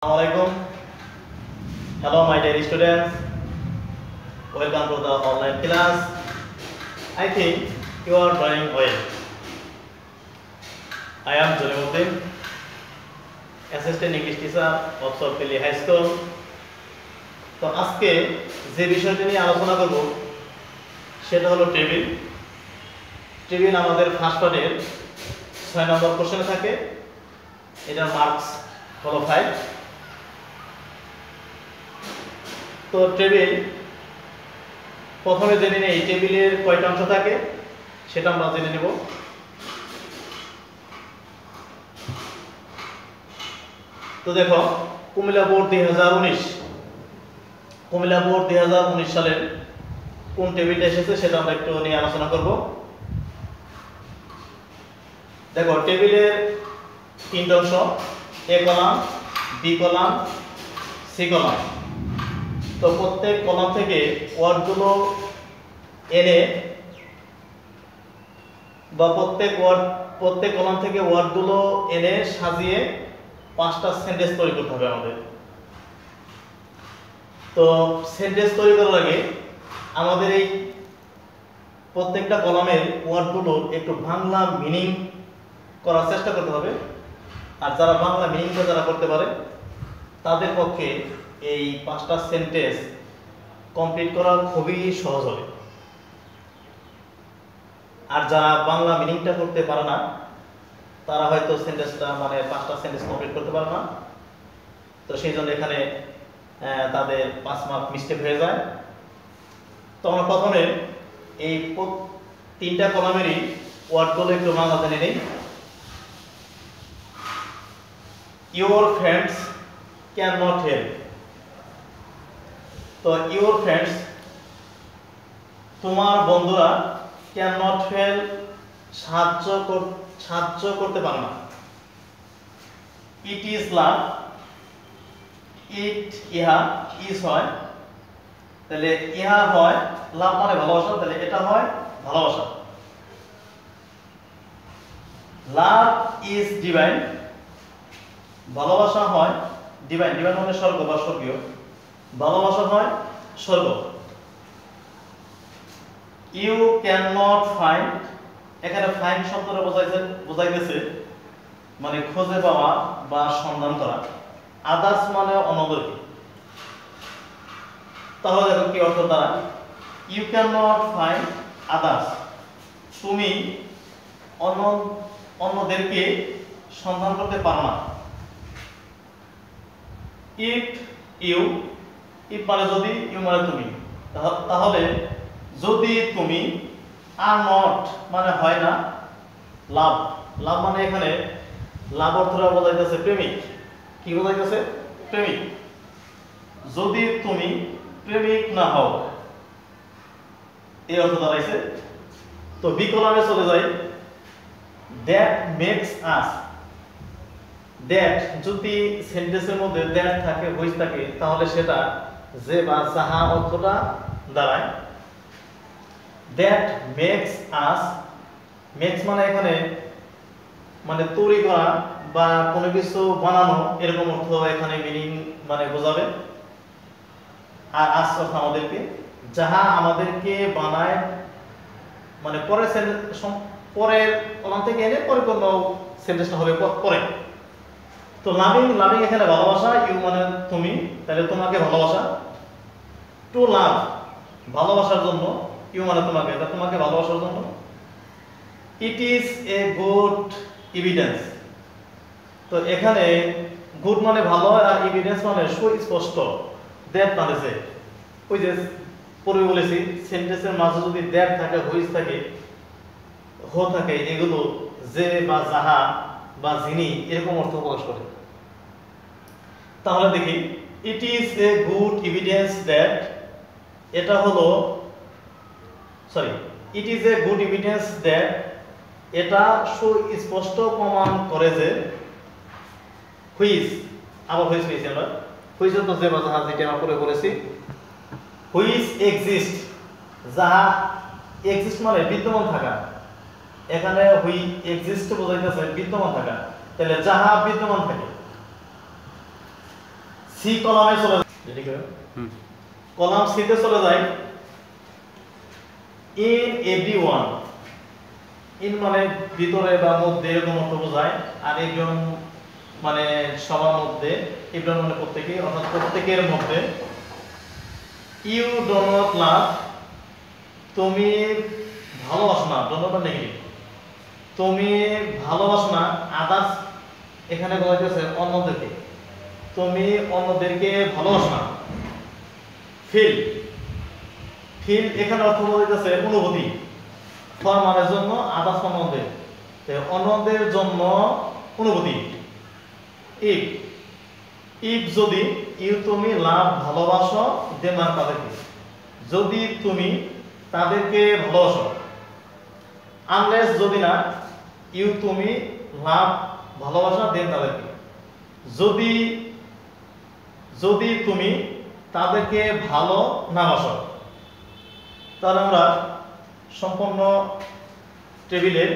Assalamualaikum. Hello my dear students. Welcome to the online class. I think you are doing well. I am Jolimuddin, Assistant English Teacher of Sorpili High School. তো আজকে যে বিষয়টি নিয়ে আলোচনা করব সেটা হলো টেবিল। টেবিল আমাদের ফার্স্ট পার্টের 6 নম্বর কোশ্চেনে থাকে। এটার মার্কস হলো 5। তো টেবিল প্রথমে জেনে নেই টেবিলের কয়টা অংশ থাকে সেটা আমরা জেনে নেব। তো দেখো কুমিল্লা বোর্ড 2019 সালের কোন টেবিলটা এসেছে সেটা আমরা একটু নিয়ে আলোচনা করব। দেখো টেবিলের তিনটা অংশ, A column, B column, C column. তো প্রত্যেক কলাম থেকে ওয়ার্ডগুলো এনে বা প্রত্যেক কলাম থেকে ওয়ার্ডগুলো এনে সাজিয়ে 5টা সেন্টেন্স তৈরি করতে হবে আমাদের। তো সেন্টেন্স তৈরি করার আগে আমাদের এই প্রত্যেকটা কলামের ওয়ার্ডগুলো একটু বাংলা মিনিং করার চেষ্টা করতে হবে। আর যারা বাংলা মিনিংটা যারা করতে পারে তাদের পক্ষে এই 5টা সেন্টেন্স কমপ্লিট করা খুবই সহজ হবে। আর যারা বাংলা মিনিংটা করতে পারে না তারা হয়তো সেন্টেন্সটা 5টা সেন্টেন্স কমপ্লিট করতে পারে না। তো সেই জন্য এখানে তাদের 5 মার্ক মিস্টেক হয়ে যায়। তো আমরা প্রথমে এই তিনটা কলামেরই ওয়ার্ডগুলো একটু বাংলা জেনে নিই। Your friends cannot help. তো your friends তোমার বন্ধুরা cannot help সাহায্য করতে পারে না। It is love. It ইহা is হয়, তাহলে ইহা হয় লাভ মানে ভালোবাসা, তাহলে এটা হয় ভালোবাসা। Love is divine. ভালোবাসা হয় ডিভাইন, ডিভাইন মানে স্বর্গ বা স্বর্গীয়, ভালোবাসা হয় স্বর্গ। ইউ ক্যান নট ফাইন্ড, এখানে ফাইন্ড শব্দটা বোঝাইতেছে মানে খুঁজে পাওয়া বা সন্ধান করা। আদার্স মানে অন্যদেরকে। তাহলে দেখো কি অর্থ দ্বারা, you can not find others, তুমি অন্যদেরকে সন্ধান করতে পারো না। ইফ ইউ, ইফ মানে যদি, ইউ মানে তুমি, তাহলে যদি তুমি, আর নট মানে হয় না, লাভ, লাভ মানে এখানে লাভ অর্থটা বোঝাইতেছে প্রেমিক। কি বোঝাইতেছে? প্রেমিক। যদি তুমি প্রেমিক না হও, এই অর্থ দাঁড়াইছে। তো বি কলামে চলে যাই। দ্যাট মেক্স আস, দ্যাট যদি সেন্টেন্সের মধ্যে দ্যাট থাকে, হুইচ থাকে, তাহলে সেটা যে বা যাহা অর্থটা দাঁড়ায়। দ্যাট মেক্স আস, মেক্স মানে এখানে মানে তৈরি করা বা কোনো কিছু বানানো, এরকম অর্থ এখানে মিনিং মানে বোঝাবে। আর আস অর্থ আমাদেরকে, যাহা আমাদেরকে বানায়, মানে পরের কলাম থেকে এনে পরিপূর্ণ সেন্টেন্সটা হবে পরে। তো লাভিং, লাভিং এখানে ভালোবাসা, ইউ মানে তুমি, তাহলে তোমাকে ভালোবাসা। টু লাভ ভালোবাসার জন্য, ইউ মানে তোমাকে, তোমাকে ভালোবাসার জন্য। ইট ইজ এ গুড এভিডেন্স, তো এখানে গুড মানে ভালো আর এভিডেন্স মানে সুস্পষ্ট। দ্যাট মানে যে, ওই যে পূর্বে বলেছি সেন্টেন্সের মাঝে যদি দ্যাট থাকে, হুইচ থাকে, হো থাকে, এগুলো যে বা যাহা বা যিনি এরকম অর্থ প্রকাশ করে। তাহলে দেখি, ইট is a good evidence that, এটা হলো ইট is a good evidence that, এটা সুস্পষ্ট প্রমাণ করে যে, হুইচ, আবার হুইচ পেয়েছি আমরা, হুইচ তো যে বা যাহা, যেটা আমরা পরে বলেছি। হুইচ এক্সিস্ট, যাহা এক্সিস্ট মানে বিদ্যমান থাকা, এখানে হুই এক্সিস্ট বোঝাইতেছে বিদ্যমান থাকা, তাহলে যাহা বিদ্যমান থাকে। সি কলামে চলে যায়, কলাম সি তে চলে যায় ইন এভরিওয়ান। ইন মানে ভিতরে বা মধ্যে এরকম অর্থ বোঝায়, আর একজন মানে সবার মধ্যে, এভরিওয়ান মানে প্রত্যেকেই, অর্থাৎ প্রত্যেকের মধ্যে। ইউ ডো নট লাভ, তুমি ভালোবাসো না, ডো নট নেগেটিভ, তুমি ভালোবাসো না আদার্স, এখানে বলা হয়েছে অন্যদেরকে, তুমি অন্যদেরকে ভালোবাসো না। ফিল, ফিল এখানে অর্থ বলতেছে অনুভূতি, ফর মানে জন্য, আদার্স মানে অন্যদের, অন্যদের জন্য অনুভূতি। ইফ, ইফ যদি, ইউ তুমি, লাভ ভালোবাসো, দেম মানে তাদেরকে, যদি তুমি তাদেরকে ভালোবাসো। আনলেস যদি না, ইউ তুমি, লাভ ভালোবাসা, দেন তাদেরকে, যদি, যদি তুমি তাদেরকে ভালো না বাসো। তাহলে আমরা সম্পূর্ণ টেবিলের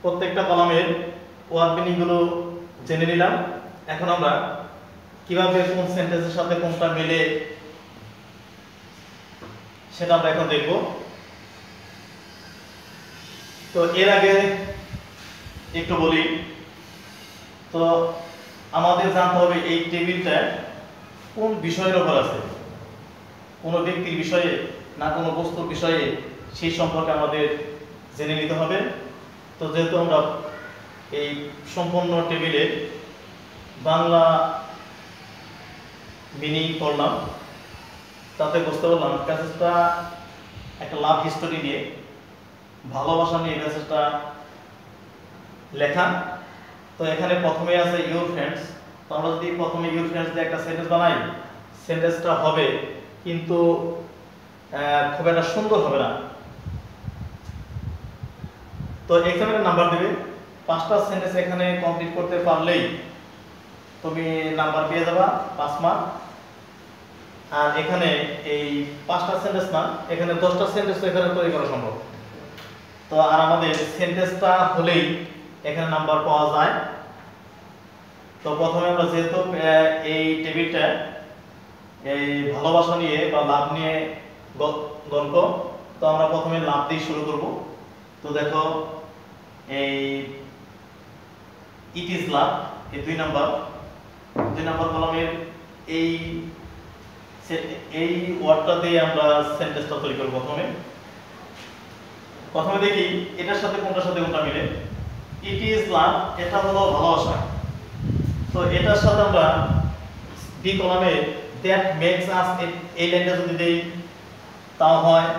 প্রত্যেকটা কলামের ওয়ার্ড মিনিং গুলো জেনে নিলাম। এখন আমরা কিভাবে কোন সেন্টেন্সের সাথে কোনটা মিলে সেটা আমরা এখন দেখব। তো এর আগে একটু বলি, তো আমাদের জানতে হবে এই টেবিলটা কোন বিষয়ের উপর আছে, কোন ব্যক্তির বিষয়ে না কোনো বস্তুর বিষয়ে, সেই সম্পর্কে আমাদের জেনে নিতে হবে। তো যেহেতু আমরা এই সম্পূর্ণ টেবিলে বাংলা মিনিং করলাম, তাতে বুঝতে পারলাম প্যাসেজটা একটা লাভ হিস্টোরি নিয়ে, ভালোবাসা নিয়ে প্যাসেজটা লেখা। তো এখানে প্রথমে আছে ইউর ফ্রেন্ডস। তো আমরা যদি প্রথমে ইউর ফ্রেন্ডস দিয়ে একটা সেন্টেন্স বানাই, সেন্টেন্সটা হবে কিন্তু খুব একটা সুন্দর হবে না। তো এক্সামিনের নাম্বার দেবে, 5টা সেন্টেন্স এখানে কমপ্লিট করতে পারলেই তুমি নাম্বার পেয়ে যাবা 5 মার্ক। আর এখানে এই 5টা সেন্টেন্স না, এখানে 10টা সেন্টেন্স এখানে তৈরি করা সম্ভব। তো আর আমাদের সেন্টেন্সটা হলেই এখানে নাম্বার পাওয়া যায়। তো প্রথমে আমরা যেহেতু এই টেবিলটা এই ভালোবাসা নিয়ে বা লাভ নিয়ে গল্প, তো আমরা প্রথমে লাভ দিয়ে শুরু করব। তো দেখো এই ইট ইজ লাভ, এই 2 নাম্বার কলামের এই ওয়ার্ডটা দিয়ে আমরা সেন্টেন্সটা তৈরি করব। প্রথমে দেখি এটার সাথে কোনটার সাথে কোনটা মিলে। ইট ইজ লাভ, এটা হলো ভালোবাসা। তো এটার সাথে আমরা বি কলামে দ্যাট মেক্স আস, এই লাইনটা যদি দেই তাও হয়।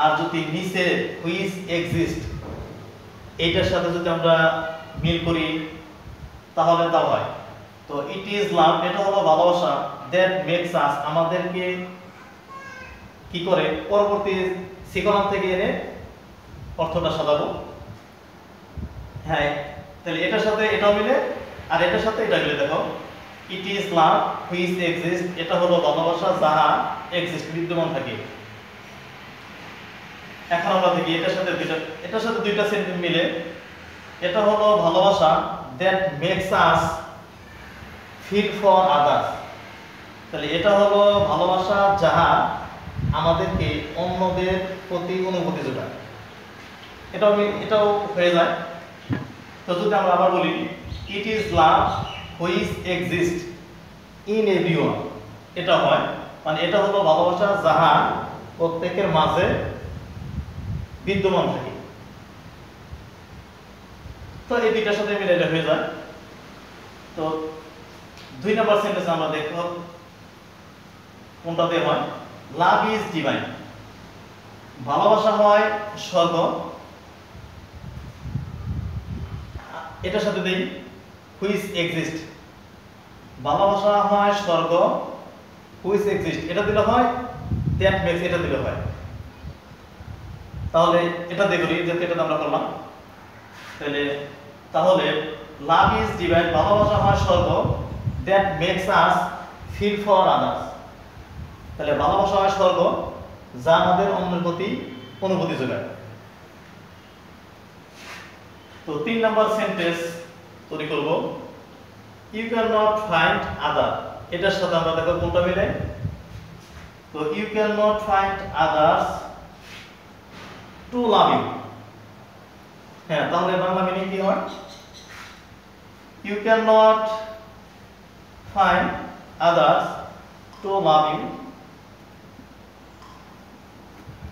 আর যদি নিচে হুইচ এক্সিস্ট, এইটার সাথে যদি আমরা মিল করি তাহলে তাও হয়। তো ইট ইজ লাভ, এটা হলো ভালোবাসা, দ্যাট মেক্স আস, আমাদেরকে কি করে, পরবর্তী সি কলাম থেকে এনে অর্থটা সাজাবো। হ্যাঁ, তাহলে এটার সাথে এটাও মিলে, আর এটার সাথে এটা মিলে। দেখো it is love which exist, এটা হলো ভালোবাসা যাহা এক্সিস্ট বিদ্যমান থাকে। এখন আমরা দেখি এটার সাথে দুইটা সেন্টেন্স মিলে, এটা হলো ভালোবাসা that makes us feel for others. তাহলে এটা হলো ভালোবাসা যাহা আমাদেরকে অন্যদের প্রতি অনুভূতি যোগায়। এটাও হয়ে যায়। তো যদি আমরা আবার বলি it is love which exist in everyone, এটা হয়, মানে এটা হলো ভালোবাসা যাহা প্রত্যেকের মাঝে বিদ্যমান থাকে। তো এই দুইটার সাথে মিলে এটা হয়ে যায়। তো 2 নাম্বার সেন্টেন্স আমরা দেখব কোনটাতে হয়। লাভ ইজ ডিভাইন, ভালোবাসা হয় স্বর্গ। এটার সাথে দেই হুইচ এক্সিস্ট, ভালোবাসা হয় স্বর্গ, হুইচ এক্সিস্ট এটা দিলে হয়, দ্যাট মেক্স এটা দিলে হয়। তাহলে এটা দেখি যেহেতু এটা আমরা করলাম, তাহলে লাভ ইজ ডিভাইন, ভালোবাসা হয় স্বর্গ, that makes us feel for others. তাহলে ভালোবাসা হয় স্বর্গ যা আমাদের অন্যের প্রতি অনুভূতি যোগায়। তো 3 নাম্বার সেন্টেন্স তৈরি করব। You can not find other, এটার সাথে আমরা দেখো কোনটা মিলে। তো you can not find others to love you. হ্যাঁ, তাহলে বাংলা মিনিং কি হয়? You can not find others to love you.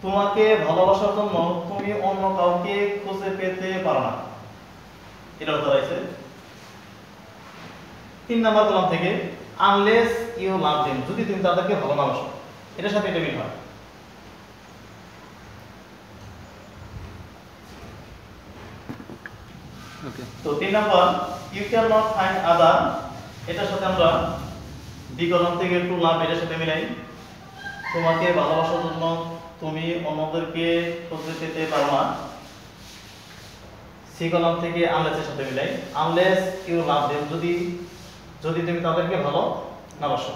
তোমাকে ভালোবাসার জন্য তুমি অন্য কাউকে খুঁজে পেতে পারো না। এটা দাঁড়াইছে 3 নাম্বার কলাম থেকে, আনলেস ইউ লাভ দেম, যদি তুমি তাদেরকে ভালো না বাসো। এটার সাথে এটা মিল হয়। তো 3 number you can not find other, এটার সাথে আমরা বি কলাম থেকে টু লাভ এটার সাথে মিলাই। তোমাকে ভালোবাসার জন্য তুমি অন্যদেরকে খুঁজে পেতে পারো না। সি কলাম থেকে আনলেস এর সাথে মিলাই, আনলেস ইউ লাভ দেম, যদি তুমি তাদেরকে ভালো না বাসো।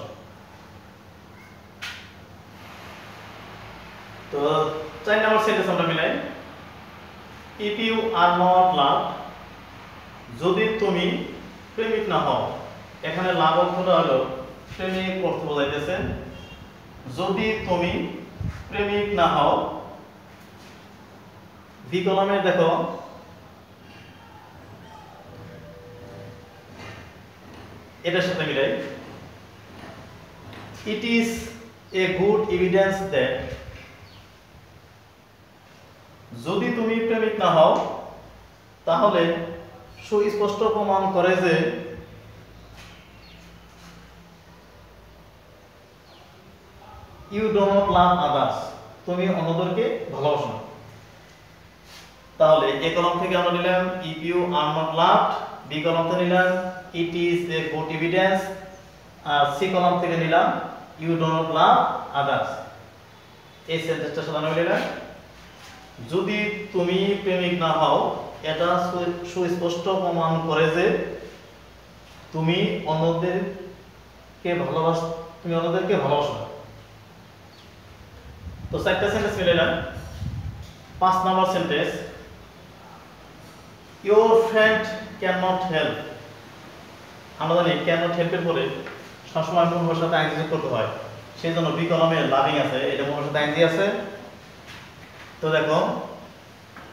তো 4 নম্বর সেন্টেন্স আমরা মিলাই, ইফ ইউ আর নট লাভ, যদি তুমি প্রেমিক না হও। এখানে লাভ অর্থটা হলো প্রেমিক অর্থ বোঝাইতেছে। যদি তুমি প্রেমিক না হও। বি কলামে দেখো এটার সাথে মিলাই, ইট is a good evidence that, যদি তুমি প্রেমিক না হও তাহলে সুস্পষ্ট প্রমাণ করে যে you do not love others, তুমি অন্যদেরকে ভালোবাসো না। তাহলে এ কলাম থেকে আমরা নিলাম if you are not loved, B column থেকে নিলাম it is a good evidence, আর সি কলাম থেকে নিলাম you do not love others. এই সেন্টেন্সটা সাথে আমরা নিলাম, যদি তুমি প্রেমিক না হও, এটা সুস্পষ্ট প্রমাণ করে যে তুমি অন্যদেরকে ভালোবাসো না। তো 4টা সেন্টেন্স মিলাইলাম। 5 number sentence, your friend can not help. আমরা জানি ক্যান নট হেল্পের পরে সবসময় মূল সাথে আইনজি করতে হয়, সেই জন্য বি কলামে লাভিং আছে, এটা মূল সাথে আইনজি আছে। তো দেখো,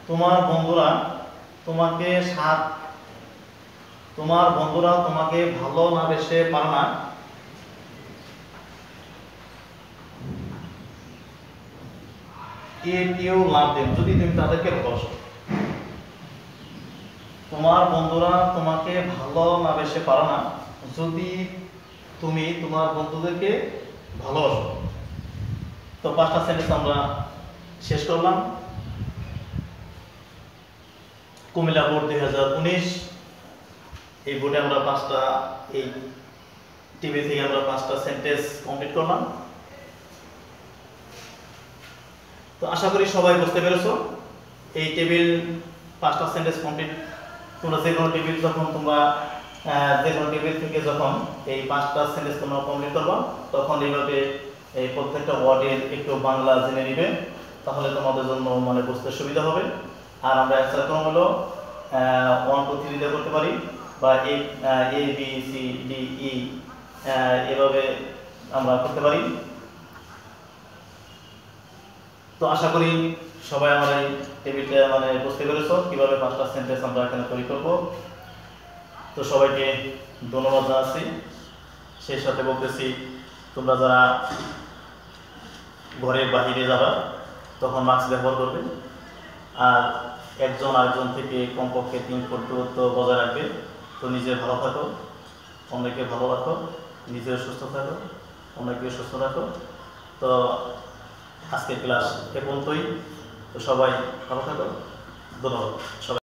তোমার বন্ধুরা তোমাকে ভালো না বেসে পারে না। ইফ ইউ লাভ দেম, যদি তুমি তাদেরকে ভালোবাসো। তোমার বন্ধুরা তোমাকে ভালো না বেসে পারে না, যদি তুমি তোমার বন্ধুদেরকে ভালোবাসো। তো 5টা সেন্টেন্স আমরা শেষ করলাম। কুমিল্লা বোর্ড 2019, এই বোর্ডে আমরা 5টা, এই টিভি থেকে আমরা 5টা সেন্টেন্স কমপ্লিট করলাম। তো আশা করি সবাই বুঝতে পেরেছো। এই টেবিল 5টা সেন্টেন্স কমপ্লিট, তোমরা যে কোনো টেবিল থেকে যখন এই 5টা সেন্টেন্স তোমরা কমপ্লিট করবা, তখন এইভাবে এই প্রত্যেকটা ওয়ার্ডের একটু বাংলা জেনে নিবে, তাহলে তোমাদের জন্য মানে বুঝতে সুবিধা হবে। আর আমরা অ্যান্সার ক্রম হলো 1 2 3 দিয়ে করতে পারি, বা A B C D E এভাবে আমরা করতে পারি। তো আশা করি সবাই আমার এই টেবিলটা মানে বুঝতে পেরেছো কিভাবে 5টা সেন্টেন্স আমরা এখানে তৈরি করব। তো সবাইকে ধন্যবাদ জানাচ্ছি। সেই সাথে বলতেছি, তোমরা যারা ঘরের বাহিরে যাবা তখন মাস্ক ব্যবহার করবে, আর একজন আরেকজন থেকে কমপক্ষে 3 ফুট দূরত্ব বজায় রাখবে। তো নিজে ভালো থাকো, অন্যকে ভালো রাখো, নিজেও সুস্থ থাকো, অন্যকে সুস্থ রাখো। তো আজকের ক্লাস এ পর্যন্তই। তো সবাই ভালো থাকো, ধন্যবাদ সবাই।